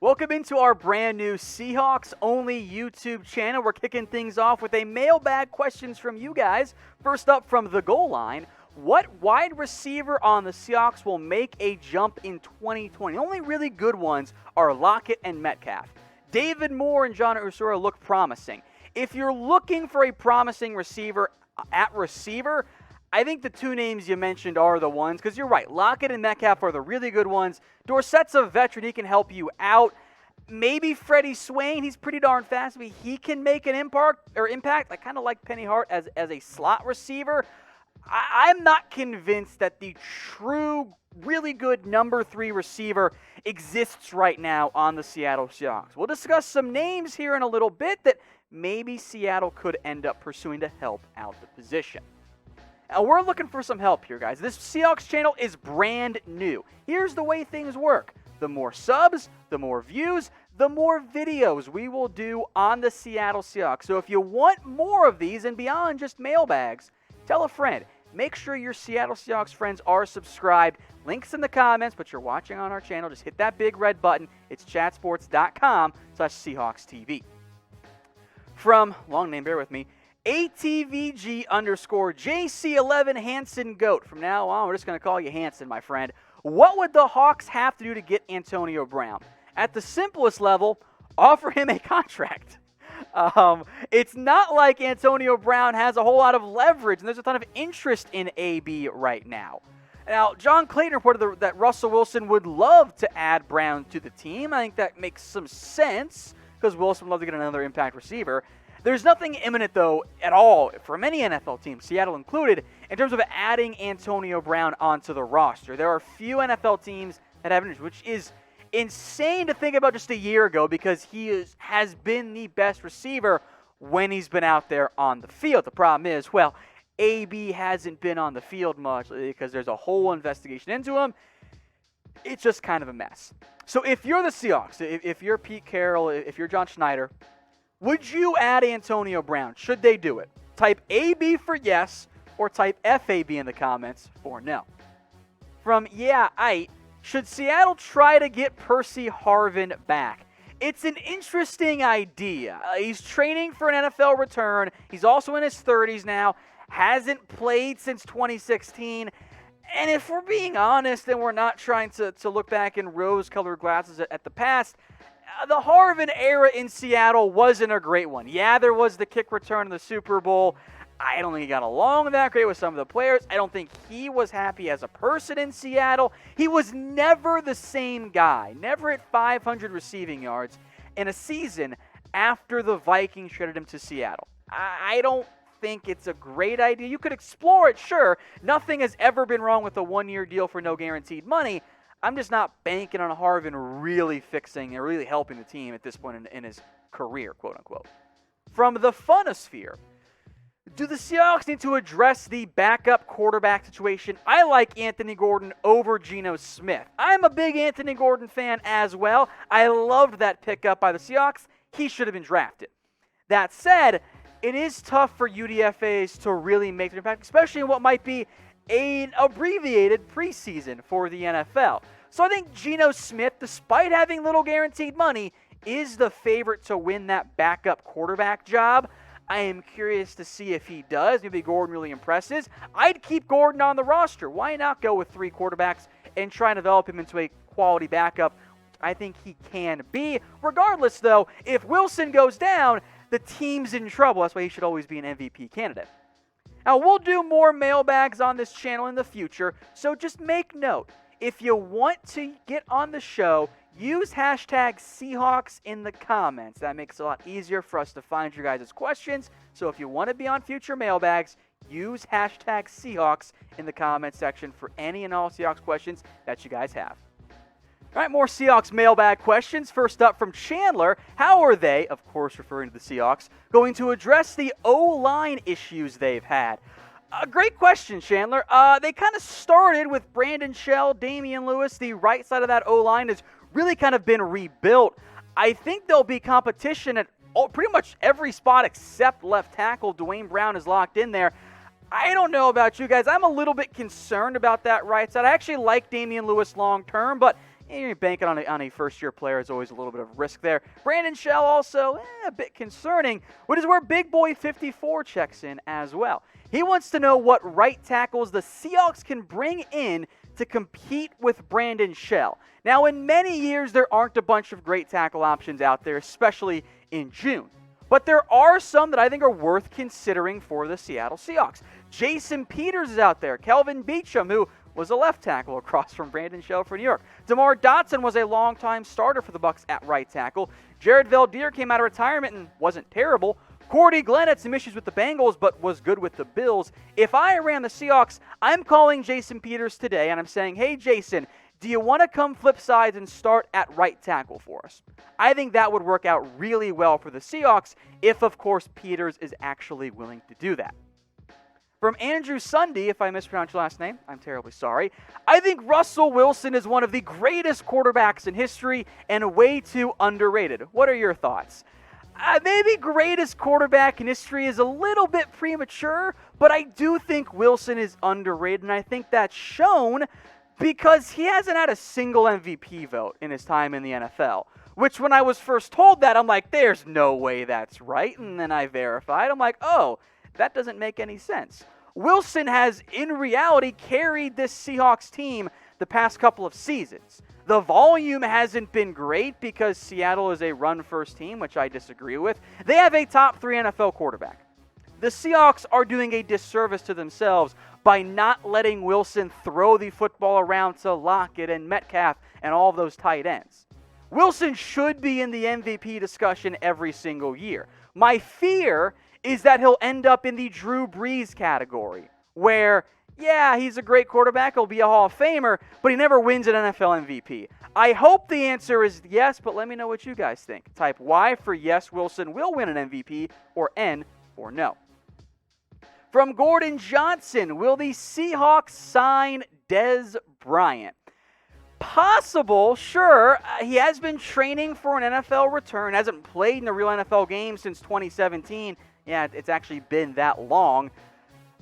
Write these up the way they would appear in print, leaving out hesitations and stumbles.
Welcome into our brand new Seahawks only YouTube channel. We're kicking things off with a mailbag questions from you guys. First up from the goal line, what wide receiver on the Seahawks will make a jump in 2020? The only really good ones are Lockett and Metcalf. David Moore and John Usura look promising. If you're looking for a promising receiver at receiver, I think the two names you mentioned are the ones, because you're right, Lockett and Metcalf are the really good ones. Dorsett's a veteran, he can help you out. Maybe Freddie Swain, he's pretty darn fast, but he can make an impact. I kind of like Penny Hart as a slot receiver. I'm not convinced that the true, really good number 3 receiver exists right now on the Seattle Seahawks. We'll discuss some names here in a little bit that maybe Seattle could end up pursuing to help out the position. Now, we're looking for some help here, guys. This Seahawks channel is brand new. Here's the way things work. The more subs, the more views, the more videos we will do on the Seattle Seahawks. So if you want more of these and beyond just mailbags, tell a friend. Make sure your Seattle Seahawks friends are subscribed. Links in the comments, but you're watching on our channel. Just hit that big red button. It's chatsports.com/SeahawksTV. From, long name, bear with me, ATVG_JC11 Hanson Goat. From now on, we're just going to call you Hanson, my friend. What would the Hawks have to do to get Antonio Brown? At the simplest level, offer him a contract. It's not like Antonio Brown has a whole lot of leverage, and there's a ton of interest in AB right now. Now, John Clayton reported that Russell Wilson would love to add Brown to the team. I think that makes some sense, because Wilson would love to get another impact receiver. There's nothing imminent, though, at all, for many NFL teams, Seattle included, in terms of adding Antonio Brown onto the roster. There are few NFL teams that have interest, which is insane to think about just a year ago, because he has been the best receiver when he's been out there on the field. The problem is, well, AB hasn't been on the field much because there's a whole investigation into him. It's just kind of a mess. So if you're the Seahawks, if you're Pete Carroll, if you're John Schneider, would you add Antonio Brown? Should they do it? Type AB for yes, or type FAB in the comments for no. From should Seattle try to get Percy Harvin back? It's an interesting idea. He's training for an NFL return. He's also in his 30s now. Hasn't played since 2016. And if we're being honest and we're not trying to look back in rose-colored glasses at the past, the Harvin era in Seattle wasn't a great one. Yeah, there was the kick return in the Super Bowl. I don't think he got along that great with some of the players. I don't think he was happy as a person in Seattle. He was never the same guy, never at 500 receiving yards in a season after the Vikings traded him to Seattle. I don't think it's a great idea. You could explore it, sure. Nothing has ever been wrong with a one-year deal for no guaranteed money. I'm just not banking on Harvin really fixing and really helping the team at this point in his career, quote-unquote. From the Funosphere, do the Seahawks need to address the backup quarterback situation? I like Anthony Gordon over Geno Smith. I'm a big Anthony Gordon fan as well. I loved that pickup by the Seahawks. He should have been drafted. That said, it is tough for UDFAs to really make an impact, especially in what might be an abbreviated preseason for the NFL. So I think Geno Smith, despite having little guaranteed money, is the favorite to win that backup quarterback job. I am curious to see if he does. Maybe Gordon really impresses. I'd keep Gordon on the roster. Why not go with 3 quarterbacks and try and develop him into a quality backup? I think he can be. Regardless, though, if Wilson goes down, the team's in trouble. That's why he should always be an MVP candidate. Now, we'll do more mailbags on this channel in the future, so just make note. If you want to get on the show, use hashtag Seahawks in the comments. That makes it a lot easier for us to find your guys' questions. So if you want to be on future mailbags, use hashtag Seahawks in the comment section for any and all Seahawks questions that you guys have. All right, more Seahawks mailbag questions. First up from Chandler. How are they, of course referring to the Seahawks, going to address the O-line issues they've had? A great question, Chandler. They kind of started with Brandon Shell, Damian Lewis. The right side of that O-line has really kind of been rebuilt. I think there'll be competition at pretty much every spot except left tackle. Dwayne Brown is locked in there. I don't know about you guys. I'm a little bit concerned about that right side. I actually like Damian Lewis long term, but you're banking on a first-year player is always a little bit of risk there. Brandon Shell also a bit concerning, which is where Big Boy 54 checks in as well. He wants to know what right tackles the Seahawks can bring in to compete with Brandon Shell. Now, in many years, there aren't a bunch of great tackle options out there, especially in June. But there are some that I think are worth considering for the Seattle Seahawks. Jason Peters is out there. Kelvin Beachum, who was a left tackle across from Brandon Shell for New York. DeMar Dotson was a longtime starter for the Bucs at right tackle. Jared Veldheer came out of retirement and wasn't terrible. Cordy Glenn had some issues with the Bengals, but was good with the Bills. If I ran the Seahawks, I'm calling Jason Peters today, and I'm saying, hey, Jason, do you want to come flip sides and start at right tackle for us? I think that would work out really well for the Seahawks if, of course, Peters is actually willing to do that. From Andrew Sunday, if I mispronounced your last name, I'm terribly sorry. I think Russell Wilson is one of the greatest quarterbacks in history and way too underrated. What are your thoughts? Maybe greatest quarterback in history is a little bit premature, but I do think Wilson is underrated, and I think that's shown because he hasn't had a single MVP vote in his time in the NFL. Which, when I was first told that, I'm like, there's no way that's right. And then I verified. I'm like, oh, that doesn't make any sense. Wilson has, in reality, carried this Seahawks team the past couple of seasons. The volume hasn't been great because Seattle is a run-first team, which I disagree with. They have a top 3 NFL quarterback. The Seahawks are doing a disservice to themselves by not letting Wilson throw the football around to Lockett and Metcalf and all of those tight ends. Wilson should be in the MVP discussion every single year. My fear is that he'll end up in the Drew Brees category, where, yeah, he's a great quarterback, he'll be a Hall of Famer, but he never wins an NFL MVP. I hope the answer is yes, but let me know what you guys think. Type Y for yes, Wilson will win an MVP, or N for no. From Gordon Johnson, will the Seahawks sign Dez Bryant? Possible, sure. He has been training for an NFL return, hasn't played in a real NFL game since 2017. Yeah, it's actually been that long.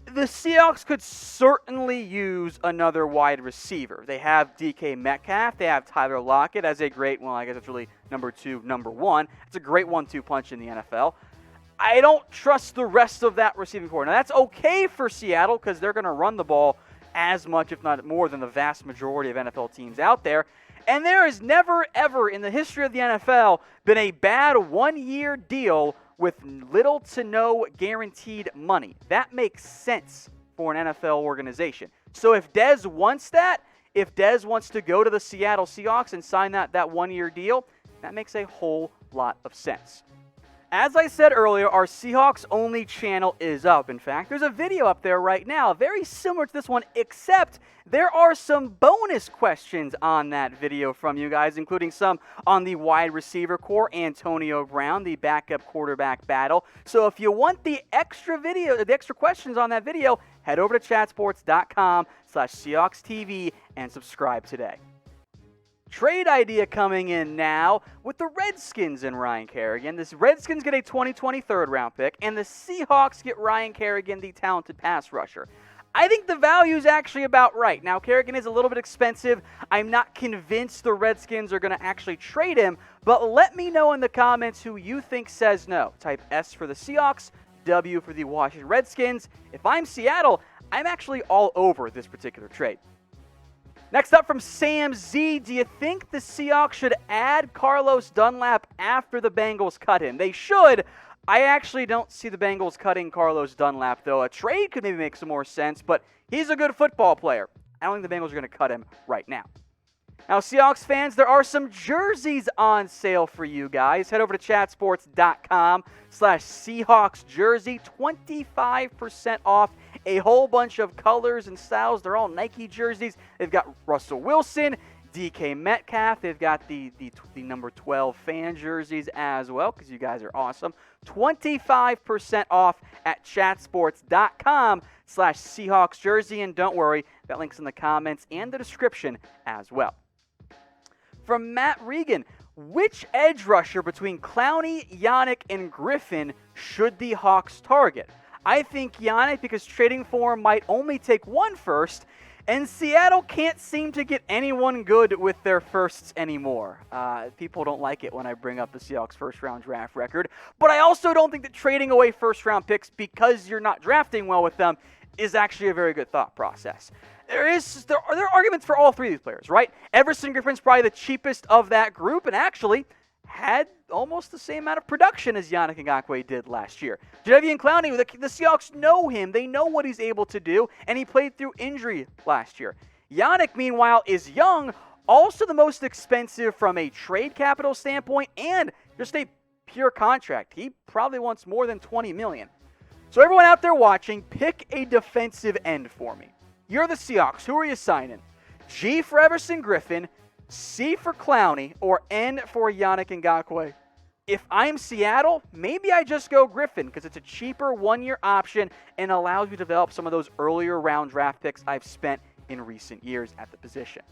The Seahawks could certainly use another wide receiver. They have DK Metcalf. They have Tyler Lockett as a great, well, I guess it's really number 2, number 1. It's a great 1-2 punch in the NFL. I don't trust the rest of that receiving core. Now, that's okay for Seattle because they're going to run the ball as much, if not more, than the vast majority of NFL teams out there. And there has never, ever in the history of the NFL been a bad one-year deal with little to no guaranteed money. That makes sense for an NFL organization. So if Dez wants that, if Dez wants to go to the Seattle Seahawks and sign that one-year deal, that makes a whole lot of sense. As I said earlier, our Seahawks-only channel is up. In fact, there's a video up there right now, very similar to this one, except there are some bonus questions on that video from you guys, including some on the wide receiver core, Antonio Brown, the backup quarterback battle. So if you want the extra video, the extra questions on that video, head over to chatsports.com/SeahawksTV and subscribe today. Trade idea coming in now with the Redskins and Ryan Kerrigan. The Redskins get a 2020 third-round pick, and the Seahawks get Ryan Kerrigan, the talented pass rusher. I think the value is actually about right. Now, Kerrigan is a little bit expensive. I'm not convinced the Redskins are going to actually trade him, but let me know in the comments who you think says no. Type S for the Seahawks, W for the Washington Redskins. If I'm Seattle, I'm actually all over this particular trade. Next up from Sam Z, do you think the Seahawks should add Carlos Dunlap after the Bengals cut him? They should. I actually don't see the Bengals cutting Carlos Dunlap, though. A trade could maybe make some more sense, but he's a good football player. I don't think the Bengals are going to cut him right now. Now, Seahawks fans, there are some jerseys on sale for you guys. Head over to chatsports.com/Seahawks jersey, 25% off. A whole bunch of colors and styles. They're all Nike jerseys. They've got Russell Wilson, DK Metcalf. They've got the number 12 fan jerseys as well because you guys are awesome. 25% off at chatsports.com/Seahawks jersey. And don't worry, that link's in the comments and the description as well. From Matt Regan, which edge rusher between Clowney, Yannick, and Griffen should the Hawks target? I think Yannick, because trading for him might only take 1 first, and Seattle can't seem to get anyone good with their firsts anymore. People don't like it when I bring up the Seahawks first-round draft record, but I also don't think that trading away first-round picks because you're not drafting well with them is actually a very good thought process. There are arguments for all 3 of these players, right? Everson Griffen's probably the cheapest of that group, and actually had almost the same amount of production as Yannick Ngakoue did last year. Jadeveon Clowney, the Seahawks know him. They know what he's able to do, and he played through injury last year. Yannick, meanwhile, is young, also the most expensive from a trade capital standpoint and just a pure contract. He probably wants more than $20 million. So everyone out there watching, pick a defensive end for me. You're the Seahawks. Who are you signing? G for Everson Griffen, C for Clowney, or N for Yannick Ngakoue? If I'm Seattle, maybe I just go Griffen because it's a cheaper 1-year option and allows me to develop some of those earlier round draft picks I've spent in recent years at the position.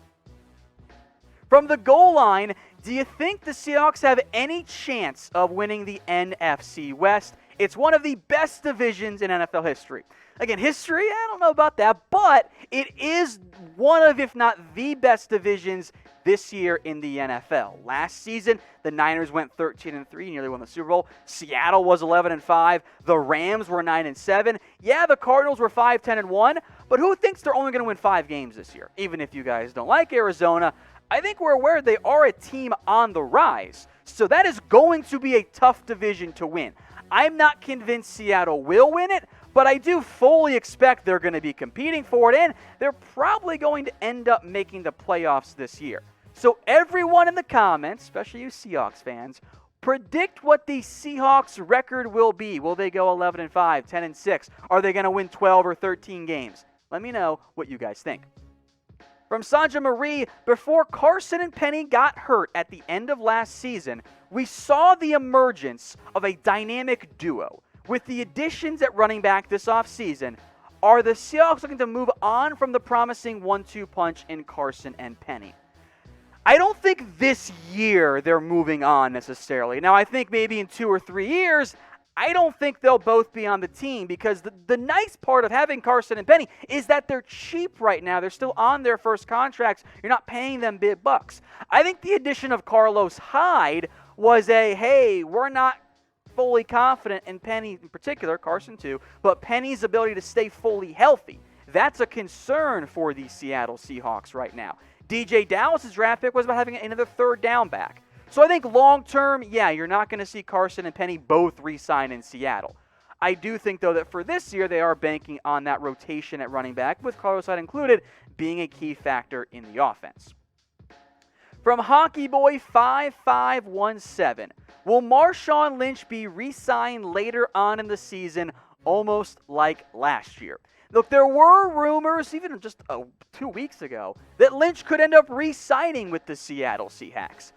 From the goal line, do you think the Seahawks have any chance of winning the NFC West? It's one of the best divisions in NFL history. Again, history, I don't know about that, but it is one of, if not the best divisions this year in the NFL. Last season, the Niners went 13-3, nearly won the Super Bowl. Seattle was 11-5. The Rams were 9-7. Yeah, the Cardinals were 5-10-1, but who thinks they're only going to win 5 games this year? Even if you guys don't like Arizona, I think we're aware they are a team on the rise. So that is going to be a tough division to win. I'm not convinced Seattle will win it, but I do fully expect they're going to be competing for it, and they're probably going to end up making the playoffs this year. So everyone in the comments, especially you Seahawks fans, predict what the Seahawks record will be. Will they go 11-5, 10-6? Are they going to win 12 or 13 games? Let me know what you guys think. From Sanja Marie, before Carson and Penny got hurt at the end of last season, we saw the emergence of a dynamic duo. With the additions at running back this offseason, are the Seahawks looking to move on from the promising 1-2 punch in Carson and Penny? I don't think this year they're moving on necessarily. Now, I think maybe in 2 or 3 years, I don't think they'll both be on the team because the nice part of having Carson and Penny is that they're cheap right now. They're still on their first contracts. You're not paying them big bucks. I think the addition of Carlos Hyde was hey, we're not fully confident in Penny in particular, Carson too, but Penny's ability to stay fully healthy. That's a concern for the Seattle Seahawks right now. DJ Dallas' draft pick was about having another third down back. So I think long-term, yeah, you're not going to see Carson and Penny both re-sign in Seattle. I do think, though, that for this year, they are banking on that rotation at running back, with Carlos Hyde included, being a key factor in the offense. From Hockey Boy 5517, will Marshawn Lynch be re-signed later on in the season, almost like last year? Look, there were rumors, even just 2 weeks ago, that Lynch could end up re-signing with the Seattle Seahawks.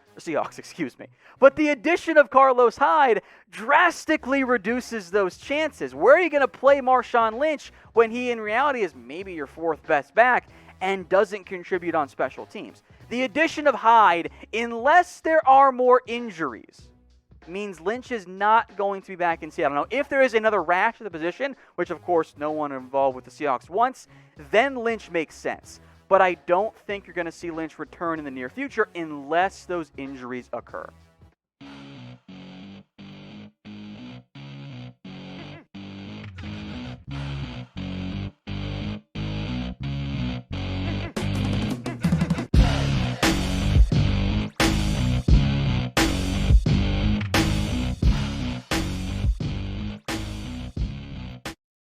But the addition of Carlos Hyde drastically reduces those chances. Where are you going to play Marshawn Lynch when he in reality is maybe your 4th best back and doesn't contribute on special teams? The addition of Hyde, unless there are more injuries, means Lynch is not going to be back in Seattle. Now, if there is another rash at the position, which of course no one involved with the Seahawks wants, then Lynch makes sense. But I don't think you're going to see Lynch return in the near future unless those injuries occur.